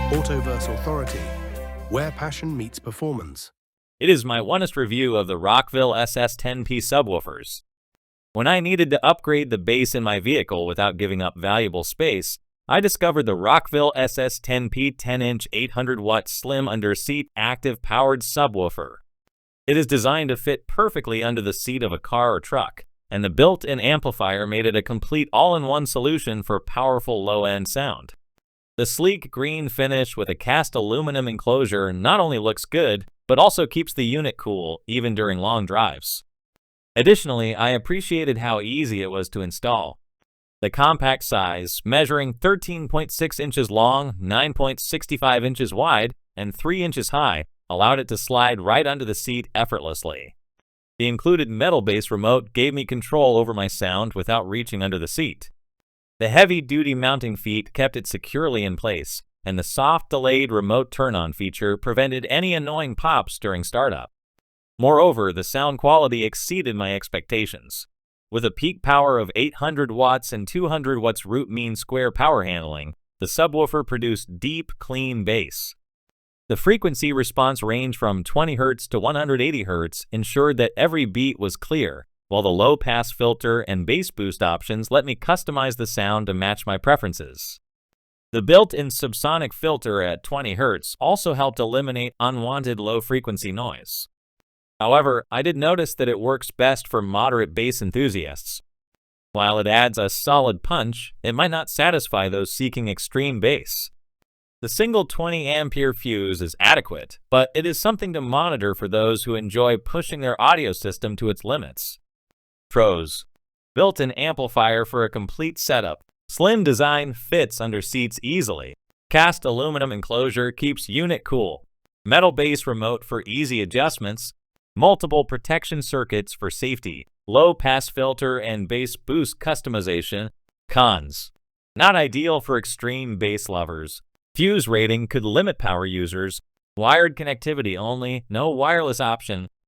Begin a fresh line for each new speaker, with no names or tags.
Autoverse Authority, where passion meets performance.
It is my honest review of the Rockville SS10P Subwoofers. When I needed to upgrade the bass in my vehicle without giving up valuable space, I discovered the Rockville SS10P 10-inch 800-watt slim under-seat active powered subwoofer. It is designed to fit perfectly under the seat of a car or truck, and the built-in amplifier made it a complete all-in-one solution for powerful low-end sound. The sleek green finish with a cast aluminum enclosure not only looks good, but also keeps the unit cool even during long drives. Additionally, I appreciated how easy it was to install. The compact size, measuring 13.6 inches long, 9.65 inches wide, and 3 inches high, allowed it to slide right under the seat effortlessly. The included metal base remote gave me control over my sound without reaching under the seat. The heavy-duty mounting feet kept it securely in place, and the soft delayed remote turn-on feature prevented any annoying pops during startup. Moreover, the sound quality exceeded my expectations. With a peak power of 800 watts and 200 watts root mean square power handling, the subwoofer produced deep, clean bass. The frequency response range from 20 Hz to 180 Hz ensured that every beat was clear, while the low-pass filter and bass boost options let me customize the sound to match my preferences. The built-in subsonic filter at 20 Hz also helped eliminate unwanted low-frequency noise. However, I did notice that it works best for moderate bass enthusiasts. While it adds a solid punch, it might not satisfy those seeking extreme bass. The single 20-ampere fuse is adequate, but it is something to monitor for those who enjoy pushing their audio system to its limits. Pros: built-in amplifier for a complete setup. Slim design fits under seats easily. Cast aluminum enclosure keeps unit cool. Metal base remote for easy adjustments. Multiple protection circuits for safety. Low pass filter and bass boost customization. Cons: not ideal for extreme bass lovers. Fuse rating could limit power users. Wired connectivity only, no wireless option.